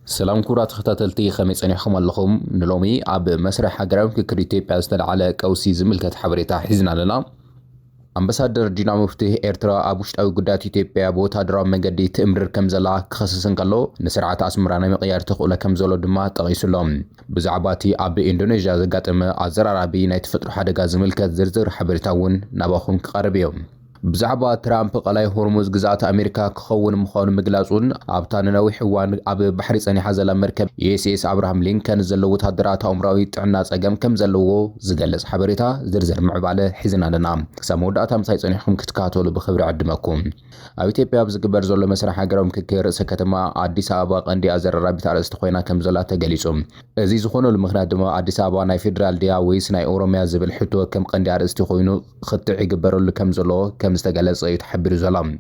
سلام كرات ختاتلتي خميس أنيحكم اللهم نلومي عب مسرح حجرام ككريتي باستل على كوسي زملكة حبريتا حزنا لنا أمبسادر دينا مفتي إيرترا أبوشت أو قدات إثيوبيا بوتادرا مجدي تأمر كمزلا خصصن قالو نسرعة أسمرانا مقيار تقول كمزلو دما تغيسلهم بزعباتي أب إندونيسيا زقاتم أزر عربي نايت فتر حدقا زملكة زرزر حبريتاون نباخون قربيهم بزعبا ترامب قلاي هرمز جزات أمريكا كخون مخون مجلسون أبطان نوي حوان أب بحر سني حزل مركب يسيس أبراهام لينكن زلوت هدرات عمراوي الناس أجم كم زلوه زجلس حبريتا زرزر معبالة حزنا لنا سمود أتم سايس أنيحكم كتكاتول بخبر عدمكم أبيتي بياب زجبر زول مسرح حجرهم ككير سكتما أديس أبا عندي أزر رابط على استخوينا كم زلات جلسهم أزيز خونو المخدمة أديس أبا ناي فيدرال ديا ويس ناي أوروميا زبل حتو كم عندي على استخوينو خط عجبروا لكم زلو كم استجلس يتحبر زلام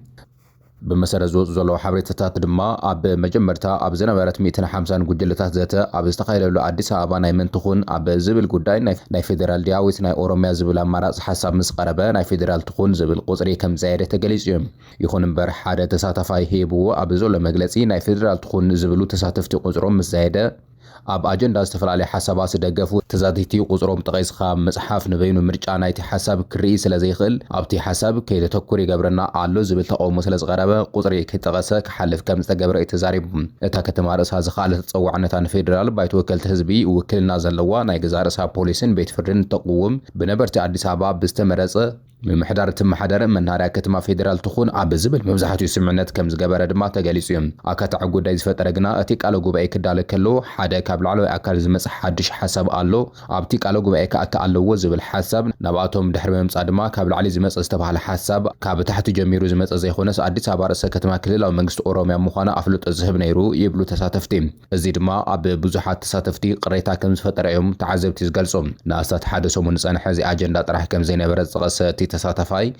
بمسار زلو حبريتات دما أب مجمرتا أب زنبرت 250 جلتات ذاته أب استقيل له أديس أبا ناي منتخون أب زبل جداي ناي فيدرال دياويس ناي أوروميا زبل مرات حسب مسقربة ناي فيدرال تخون زبل قصري كم زايدة تجلسيهم يخون مبر حدا تساتفاي هيبو أب زول مجلسي ناي فيدرال تخون زبلو تساتفتي قصرهم زايدة أب أجندة استفعال حسابات دقفو تزاديتي قصرهم تغيس خام مصحف نبينو مرجع نايتي حساب كرئيس لزيخل أبتي حساب كي تتكوري قبرنا عالو زبل تقوم مثل غرابة قصري كي تغسك حلف كم استقبر اتزاريب اتا كتمارس هذا خالة تتصوع عنتان فيدرال بايت وكلت هزبي وكلنا زلوا ناي جزارسها بوليسين بيت فردن تقوم بنبرت عدي ساباب بستمرس من محدار تم حدار من نهار كتما فيدرال تخون عب زبل ممزحتو يسمعنات كم زقبر دما تجلسيهم أكات عقود دايز فترقنا أتيك على جوباي كدال كلو حدا كابل على أكل زمس حدش حسب قالو أبتيك على جوباي كأتا علو زبل حسب نباتهم دحر ممس أدما كابل علي زمس استبها الحسب كاب تحت جميرو زمس زي خونس عدي سابار كتما كلل أو منجست أوروميا مخانا أفلت الذهب نيرو يبلو تساتفتي زيد ما أب بزحات تساتفتي قريتا كم فترعهم تعذب تزجلسهم ناسات حدثهم ونسأن حزي أجندة راح كم زين برز قصتي تساتفاي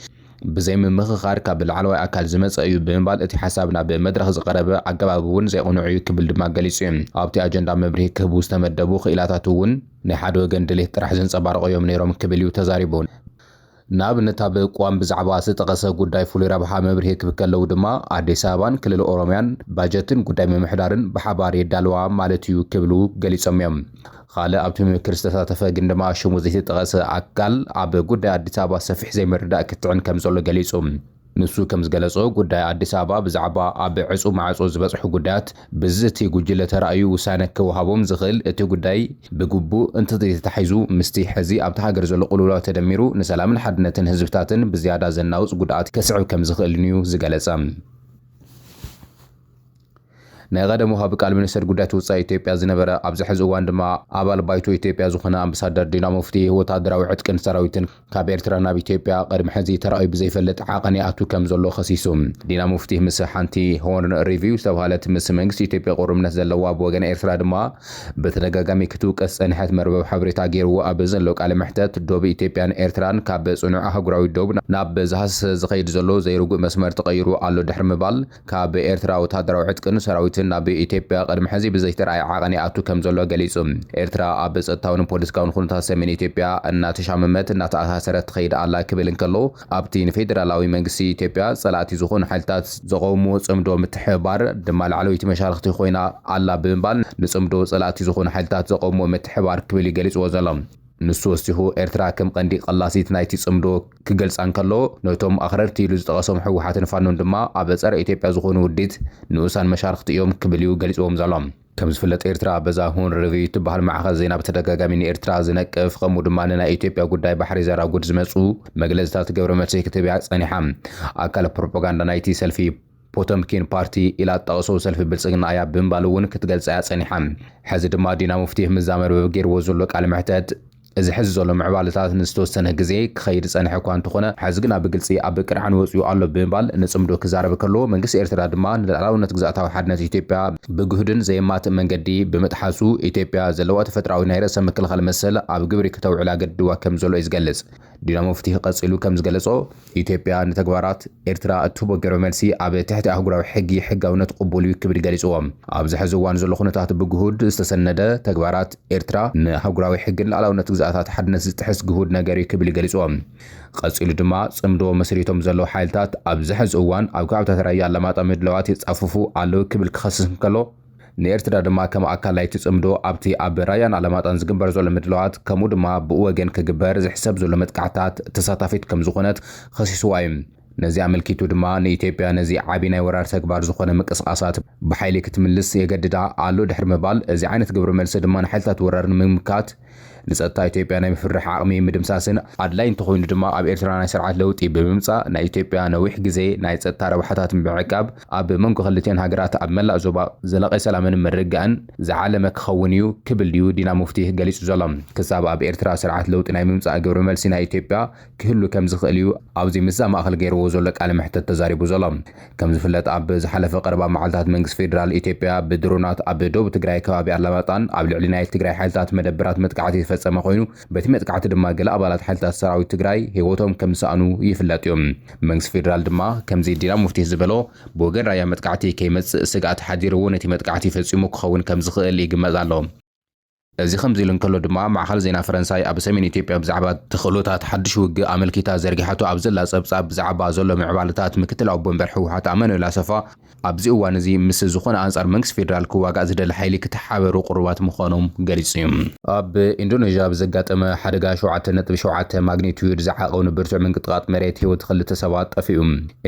بزي من مخخار كابل علوي أكل زمس أيوب بمبال اتي حسابنا بمدرخ زقربة عقبابون زي قنوعي كبل دما قليسيهم أبتي أجندا مبريه كبوس تمدبو خيلاتاتون نحادو غندليه طرح زنصبار قيوم نيروم كبليو تزاريبون ناب نتاب قوام بزعبا ستقسى قداي فولي ربحا مبريه كبكالو دما أديس أبان كلل أوروميان باجتن قداي ممحدارن بحباري دالوا مالتيو كبلو قليسيهم خاله أبتم كريستات فجندما شو زي تغسى عقل عب قداي أديس أبا سفح زي مردا كتعن كم زول قليسهم نسو كم زقلصو قداي أديس أبا بزعبا أب عصو مع عصو زبصحو قدات بزتي قجلة رأيو وسانك وهابوم زغل اتي قداي بقبو انتظري تحيزو مستي حزي أبتها قرزو لقلولا تدميرو نسلام الحدنة هزفتاتن بزيادة زناوز قدات كسعو كم زغل نيو زقلصام نغدا مهاب قال منستر قدات وصاي ኢትዮጵያ ዝነበረ ኣብዚ ሕዚ እዋን ድማ ኣባል ባይቶ ኢትዮጵያ ዝኾነ ኣምባሳደር ዲና ሙፍቲ ወታደራዊ ዕጥቅን ሰራዊትን ካብ ኤርትራ ናብ ኢትዮጵያ ቀድሚ ሕዚ ተራእዩ ብዘይፈልጥ ዓቐኒኣቱ ከም ዘሎ ኸሲሱ ዲና ሙፍቲ ምስ ሓንቲ ሆርን ሪቪው ዝተባሃለት ምስ መንግስቲ ኢትዮጵያ ቁርምነት ዘለዋ ብወገን ኤርትራ ድማ በተደጋጋሚ ክትውቀስ ፀንሐት መርበብ ሓበሬታ ገይርዎ ኣብ ዘሎ ቃለ መሕተት ዶብ ኢትዮጵያን ኤርትራን ካብ ጽኑዕ ኣህጉራዊ ዶብ ናብ ዝሃስ ዝኸይድ ዘሎ ዘይርጉእ መስመር ተቐይሩ ኣሎ ድሕሪ ምባል ካብ ኤርትራ ወታደራዊ ዕጥቅን ሰራዊት ናብ ኢትዮጵያ ቀድሚ ሕዚ ብዘይተራእይ ዓቐኒኣቱ ከም ዘሎ ገሊጹ ኤርትራ ኣብ ጸጥታውን ፖለቲካውን ኩነታት ሰሜን ኢትዮጵያ እናተሻመመት እናተኣሳሰረት ትኸይድ ኣላ ክብል እንከሎ ኣብቲ ንፌደራላዊ መንግስቲ ኢትዮጵያ ጸላእቲ ዝኾኑ ሓይልታት ዘቐውሙ ጽምዶ ምትሕባር ድማ ላዕለወይቲ መሻርክቲ ኮይና ኣላ ብምባል ንጽምዶ ጸላእቲ ዝኾኑ ሓይልታት ዘቐውሙ ምትሕባር ክብል ይገልጽዎ ዘሎ ንሱ ወስቲሁ ኤርትራ ከም ቀንዲ ቀላሲት ናይቲ ጽምዶ ክገልጻ እንከሎ ነቶም ኣኽረርቲ ኢሉ ዝጠቐሶም ሕወሓትን ፋኖን ድማ ኣብ ጸረ ኢትዮጵያ ዝኾኑ ውዲት ንኡሳን መሻርክቲ እዮም ክብል እዩ ገሊጽዎም ዘሎም كم زفلت إيرترا بزاهون ريفيو تبهال معها زينا بتدقاقا من إيرترا زنكف قمو دماننا إيتيوبيا قداي بحري زارا قد زمسو مجلزتات قبرمتسي كتبعات صانحام أكال بروباغاندا نايتي سلفي بوتمكين بارتي إلى التقصو سلفي بلسقنا آيا بمبالون كتقل ساعات صانحام حزد ما دينا مفتيه مزامر ببقير وزولوك على معتاد إذا حز زلو معبالتات نستوستنه جزي خير صانحة كوان تخونه حزقنا بقلسي أبكر عن وصيو الله بمبال نصمدو كزارة بكرلو منقس إيرترا دمان للعلاو نتقزاتها وحدنا إيتيوبيا بجهدن زي ما تمنقدي بمتحاسو إيتيوبيا زلوات فترة ونهيرة سمك الخل مسل أب قبري كتو علاقة دوا كم زلو إزقلس دينا مفتيه قصيلو كم زقلسو إيتيوبيا نتقبارات إيرترا أتوبو قرمالسي أب تحت أهقرا حقا ونتقبوليو كبري قلسوهم أب زحزوان زلو خونتات بجهود استسنده تقبارات إيرترا نهقرا حقا لعلاو نتقزاتات حدنا تحس جهود نجاري كبري قلسوهم قصيلو دما صمدو مسريتهم زلو حالتات أب زحز أوان أب كعبتا تريا لما تمد لواتي تصففو علو كبل كخصص مكالو ንኤርትራ ድማ ከም ኣካል ናይቲ ጽምዶ ኣብቲ ኣብ ራያን ኣላማጣን ዝግበር ዘሎ ምድለዋት ከምኡ ድማ ብወገን ክግበር ዝሕሰብ ዘሎ መጥቃዕታት ተሳታፊት ከም ዝኾነት ኸሲስዋ እዩ። ነዚ ኣመልኪቱ ድማ ንኢትዮጵያ ነዚ ዓቢ ናይ ወራር ተግባር ዝኾነ ምቅስቃሳት ብሓይሊ ክትምልስ የገድዳ ኣሎ ድሕሪ ምባል እዚ ዓይነት ግብሪ መልሲ ድማ ንሓይልታት ወራር ንምምካት ንጸጥታ ኢትዮጵያ ናይ ምፍራሕ ዓቕሚ ምድምሳስን ኣድላይ እንተኾይኑ ድማ ኣብ ኤርትራ ናይ ስርዓት ለውጢ ብምምጻእ ናይ ኢትዮጵያ ነዊሕ ግዜ ናይ ጸጥታ ረብሓታት ብምዕቃብ ኣብ መንጎ ክልቲአን ሃገራት ኣብ መላእ ዞባ ዘለቐ ሰላምን ምርግጋእን ዝዓለመ ክኸውን እዩ ክብል ድዩ ዲና ሙፍቲ ገሊጹ ዘሎ። ክሳብ ኣብ ኤርትራ ስርዓት ለውጢ ናይ ምምጻእ ግብሪ መልሲ ናይ ኢትዮጵያ ክህሉ ከም ዝኽእል እዩ ኣብዚ ምዛ ማእኸል ገይርዎ ዘሎ ቃለ መሕተት ተዛሪቡ ዘሎ። ከም ዝፍለጥ ኣብ ዝሓለፈ ቀረባ መዓልትታት መንግስቲ ፌደራል ኢትዮጵያ ብድሮናት ኣብ ደቡብ ትግራይ ከባቢ ኣላማጣን ኣብ ልዕሊ ናይ ትግራይ ሓይልታት መደበራት መጥቃዕቲ ፈጸመ ኮይኑ በቲ መጥቃዕቲ ድማ ገለ ኣባላት ሓይልታት ሰራዊት ትግራይ ህይወቶም ከም ዝሰኣኑ ይፍለጥ እዩ። መንግስቲ ፌደራል ድማ ከምዚ ዲና ሙፍቲ ዝበሎ ብወገን ራያ መጥቃዕቲ ከይመጽእ ስጋኣት ሓዲርዎ ነቲ መጥቃዕቲ ፈጺሙ ክኸውን ከም ዝኽእል ይግመት ኣሎ። እዚ ከምዚ ኢሉ እንከሎ ድማ ማዕኸል ዜና ፈረንሳይ ኣብ ሰሜን ኢትዮጵያ ብዛዕባ ተኽእሎታት ሓድሽ ውግእ ኣመልኪታ ዘርጊሓቶ ኣብ ዘላ ጸብጻብ ብዛዕባ ዘሎ ምዕባለታት ምክትል ኣቦ ወንበር ሕወሓት ኣማኑኤል ኣሰፋ ኣብዚ እዋን እዚ ምስ ዝኾነ ኣንጻር መንግስቲ ፌደራል ክዋጋእ ዝደሊ ሓይሊ ክትሓበሩ ቁሩባት ምዃኖም ገሊጹ እዩ። ኣብ ኢንዶኔዥያ ብዘጋጠመ ሓደጋ 7.7 ማግኒቲዩድ ዝዓቐውን ብርቱዕ ምንቅጥቃጥ መሬት ህይወት ክልተ ሰባት ጠፊኡ።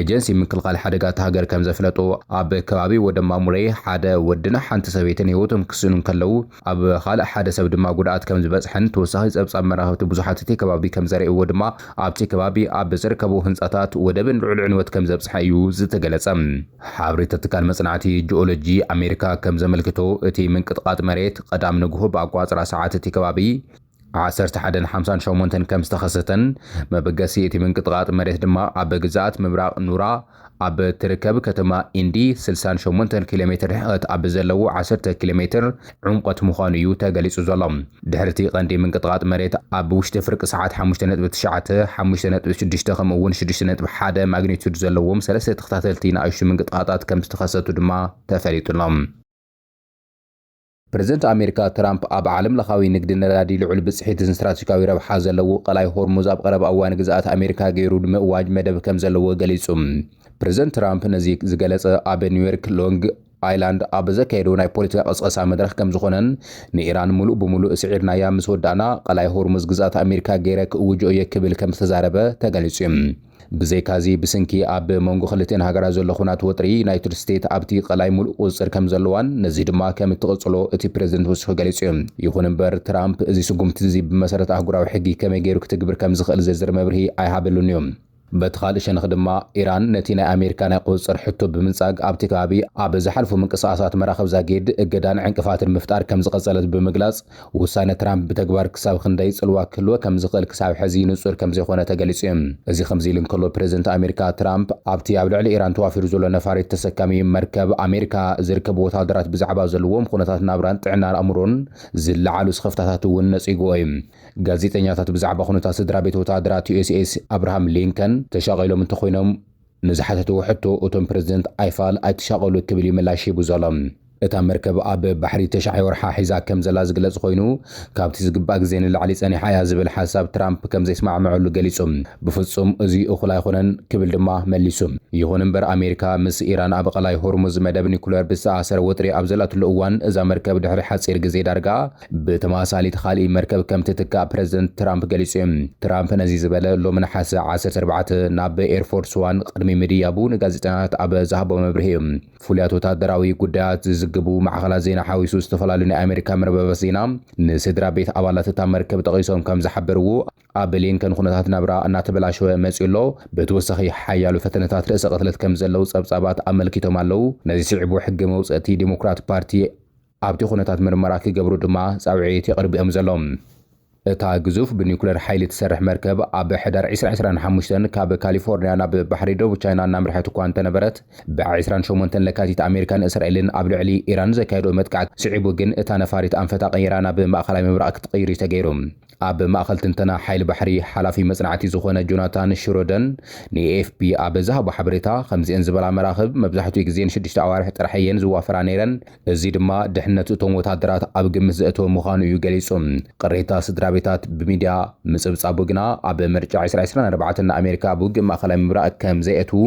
ኤጀንሲ ምክልኻል ሓደጋታት ሃገር ከም ዘፍለጦ ኣብ ከባቢ ወደማሙሬ ሓደ ወድና ሓንቲ ሰበይትን ህይወቶም ክስኑ ከለዉ ኣብ ካልእ ሓደ ሰብ ድማ ጉድኣት ከም ዝበጽሐን ተወሳኺ ጸብጻብ መራኸብቲ ብዙሓት እቲ ከባቢ ከም ዘርእይዎ ድማ ኣብቲ ከባቢ ኣብ ዝርከቡ ህንጻታት ወደብን ልዑል ዕንወት ከም ዘብጽሐ እዩ ዝተገለጸ። ሓበሬታ ትካል መጽናዕቲ ጂኦሎጂ ኣሜሪካ ከም ዘመልክቶ እቲ ምንቅጥቃጥ መሬት ቀዳም ንግሆ ብኣቋጽራ ሰዓት እቲ ከባቢ 11:58 ከም ዝተኸሰተን መበገሲ እቲ ምንቅጥቃጥ መሬት ድማ ኣብ ግዛኣት ምብራቕ ኑራ ኣብ ትርከብ ከተማ ኢንዲ 68 ኪሎ ሜትር ርሕቀት ኣብ ዘለዎ 10 ኪሎ ሜትር ዕምቆት ምዃኑ እዩ ተገሊጹ ዘሎ። ድሕርቲ ቀንዲ ምንቅጥቃጥ መሬት ኣብ ውሽጢ ፍርቂ ሰዓት 5.9 5.6 ከምኡውን 6.1 ማግኒቲዩድ ዘለዎም ሰለስተ ተኸታተልቲ ንኣሽቱ ምንቅጥቃጣት ከም ዝተኸሰቱ ድማ ተፈሊጡሎም። ፕሬዝደንት ኣሜሪካ ትራምፕ ኣብ ዓለም ለኻዊ ንግዲ ነዳዲ ልዑል ብጽሒትን ስትራቴጂካዊ ረብሓ ዘለዎ ቀላይ ሆርሙዝ ኣብ ቀረባ እዋን ግዛኣት ኣሜሪካ ገይሩ ንምእዋጅ መደብ ከም ዘለዎ ገሊጹ። ፕሬዝደንት ትራምፕ ነዚ ዝገለጸ ኣብ ኒውዮርክ ሎንግ አይላንድ ኣብ ዘካየደው ናይ ፖለቲካ ቀስቀሳ መድረኽ ከም ዝኾነን ንኢራን ሙሉእ ብሙሉእ ስዒርናያ ምስ ወዳእና ቀላይ ሆርሙዝ ግዛኣት ኣሜሪካ ገይረ ክእውጅኦ እየ ክብል ከም ዝተዛረበ ተገሊጹ እዩ። ብዘይካዚ ብስንኪ ኣብ መንጎ ክልቲአን ሃገራት ዘሎ ኩናት ወጥሪ ዩናይትድ ስቴትስ ኣብቲ ቀላይ ሙሉእ ቁፅር ከም ዘለዋን ነዚ ድማ ከም እትቕጽሎ እቲ ፕሬዝደንት ወሲኹ ገሊጹ እዩ። ይኹን እምበር ትራምፕ እዚ ስጉምቲ እዚ ብመሰረት ኣህጉራዊ ሕጊ ከመይ ገይሩ ክትግብር ከም ዝኽእል ዝርዝር መብርሂ ኣይሃበሉን እዮም። በቲ ካልእ ሸነኽ ድማ ኢራን ነቲ ናይ ኣሜሪካ ናይ ቁፅር ሕቶ ብምንጻግ ኣብቲ ከባቢ ኣብ ዝሓልፉ ምንቅስቓሳት መራኸብ ዛጌድ እገዳን ዕንቅፋትን ምፍጣር ከም ዝቐጸለት ብምግላጽ ውሳነ ትራምፕ ብተግባር ክሳብ ክንደይ ጽልዋ ክህልዎ ከም ዝኽእል ክሳብ ሕዚ ንጹር ከም ዘይኮነ ተገሊጹ እዩ። እዚ ከምዚ ኢሉ እንከሎ ፕሬዝደንት ኣሜሪካ ትራምፕ ኣብቲ ኣብ ልዕሊ ኢራን ተዋፊሩ ዘሎ ነፋሪት ተሰካሚ መርከብ ኣሜሪካ ዝርከቡ ወታደራት ብዛዕባ ዘለዎም ኩነታት ናብራን ጥዕና ኣእምሮን ዝለዓሉ ስኸፍታታት እውን ነጺግዎ እዩ። ጋዜጠኛታት ብዛዕባ ኩነታት ስድራ ቤት ወታደራት ዩኤስኤስ ኣብርሃም ሊንከን ተሻቒሎም እንተኾይኖም ንዝሓተትዎ ሕቶ እቶም ፕሬዝደንት ኣይፋል ኣይተሻቐሉ ክብል ምላሽ ሂቡ ዘሎ። እታ መርከብ ኣብ ባሕሪ ተሻዒ ወርሓ ሒዛ ከም ዘላ ዝግለጽ ኮይኑ ካብቲ ዝግባእ ግዜ ንላዕሊ ጸኒሓ እያ ዝብል ሓሳብ ትራምፕ ከም ዘይስማዕምዐሉ ገሊጹ ብፍጹም እዚ እኹል ኣይኮነን ክብል ድማ መሊሱ። ይኹን እምበር ኣሜሪካ ምስ ኢራን ኣብ ቀላይ ሆርሙዝ መደብ ኒኩሌር ብዝተኣሰረ ወጥሪ ኣብ ዘላትሉ እዋን እዛ መርከብ ድሕሪ ሓፂር ግዜ ዳርጋ ብተመሳሳሊት ካልእ መርከብ ከም ትትካእ ፕሬዝደንት ትራምፕ ገሊጹ እዩ። ትራምፕ ነዚ ዝበለ ሎሚ ነሓሰ 14 ናብ ኤርፎርስ ዋን ቅድሚ ምድያቡ ንጋዜጠኛታት ኣብ ዝሃቦ መብርሂ እዩ። ፍሉያት ወታደራዊ ጉዳያት ዝግቡ ማዕኸላት ዜና ሓዊሱ ዝተፈላለዩ ናይ ኣሜሪካ መርበባት ዜና ንስድራ ቤት ኣባላት እታ መርከብ ጠቒሶም ከም ዝሓበርዎ ኣብ ሊንከን ኩነታት ናብራ እናተበላሸወ መጺሎ ብተወሳኺ ሓያሉ ፈተነታት ርእሰ ቅትለት ከም ዘለው ጸብጻባት ኣመልኪቶም ኣለው። ነዚ ስዕቡ ሕጊ መውጽእቲ ዲሞክራት ፓርቲ ኣብቲ ኩነታት ምርመራ ክገብሩ ድማ ጻውዒት የቕርቢኦም ዘሎም። እታ ግዙፍ ብኒኩሌር ሓይሊ ትሰርሕ መርከብ ኣብ ሕዳር 2025 ካብ ካሊፎርኒያ ናብ ባሕሪ ደቡብ ቻይና እናምርሐት እኳ እንተነበረት ብ28 ለካቲት ኣሜሪካን እስራኤልን ኣብ ልዕሊ ኢራን ዘካየድኦ መጥቃዕቲ ስዒቡ ግን እታ ነፋሪት ኣንፈታ ቀይራ ናብ ማእኸላይ ምብራቕ ክትቀይር ተገይሩ። ኣብ ማእኸል ትንተና ሓይሊ ባሕሪ ሓላፊ መጽናዕቲ ዝኾነ ጆናታን ሽሮደን ንኤኤፍፒ ኣብ ዝሃቦ ሓበሬታ ከምዚአን ዝበላ መራኽብ መብዛሕትኡ ግዜ ን6 ኣዋርሕ ጥራሕ እየን ዝዋፈራ ነይረን። እዚ ድማ ድሕነት እቶም ወታደራት ኣብ ግምት ዘእተወ ምዃኑ እዩ ገሊጹ። ቅሬታ ስድራ ቤታት ብሚድያ ምጽብጻቡ ግና ኣብ ምርጫ 2024 ንኣሜሪካ ብውግእ ማእኸላይ ምብራቕ ከም ዘየእትዉ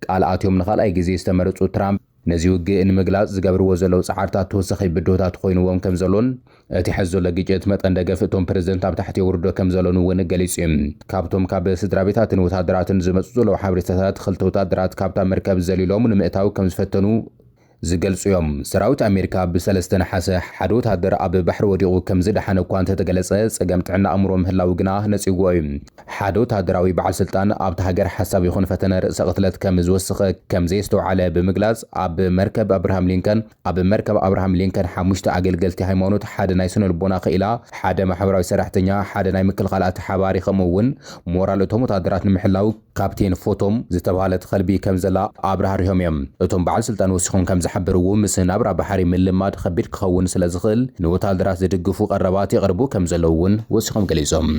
ቃል ኣትዮም ንኻልኣይ ግዜ ዝተመረጹ ትራምፕ ነዚ ውግእ ንምግላጽ ዝገብርዎ ዘለዉ ጻዓርታት ተወሳኺ ብድሆታት ኮይኑዎም ከም ዘሎን እቲ ሕዚ ዘሎ ግጭት መጠን ደገፍ እቶም ፕረዚደንት ኣብ ታሕቲ የውርዶ ከም ዘሎን እውን ገሊጹ እዩ። ካብቶም ካብ ስድራ ቤታትን ወታደራትን ዝመጹ ዘለዉ ሓበሬታታት ክልተ ወታደራት ካብታ መርከብ ዘሊሎም ንምእታው ከም ዝፈተኑ ዝገልጹ እዮም። ሰራዊት ኣሜሪካ ብ3 ነሓሰ ሓደ ወታደር ኣብ ባሕሪ ወዲቑ ከም ዝደሓነ እኳ እንተተገለጸ ጸገም ጥዕና ኣእምሮ ምህላው ግና ነጺግዎ እዩ። ሓደ ወታደራዊ በዓል ስልጣን ኣብቲ ሃገር ሓሳብ ይኹን ፈተነ ርእሰ ቅትለት ከም ዝወስኸ ከም ዘየስተውዓለ ብምግላጽ ኣብ መርከብ ኣብርሃም ሊንከን 5 ኣገልገልቲ ሃይማኖት፣ ሓደ ናይ ስነ ልቦና ክኢላ፣ ሓደ ማሕበራዊ ሰራሕተኛ፣ ሓደ ናይ ምክልኻል ሓባሪ ከምኡውን ሞራል እቶም ወታደራት ንምሕላው ካፕቴን ፎቶም ዝተባሃለት ከልቢ ከም ዘላ ኣብራሪሆም እዮም። እቶም በዓል ስልጣን ወሲኾም ከም ዝሓበርዎ ምስ ናብራ ባሕሪ ምልማድ ከቢድ ክኸውን ስለ ዝኽእል ንወታደራት ዝድግፉ ቀረባት ይቕርቡ ከም ዘለዉ እውን ወሲኾም ገሊጾም።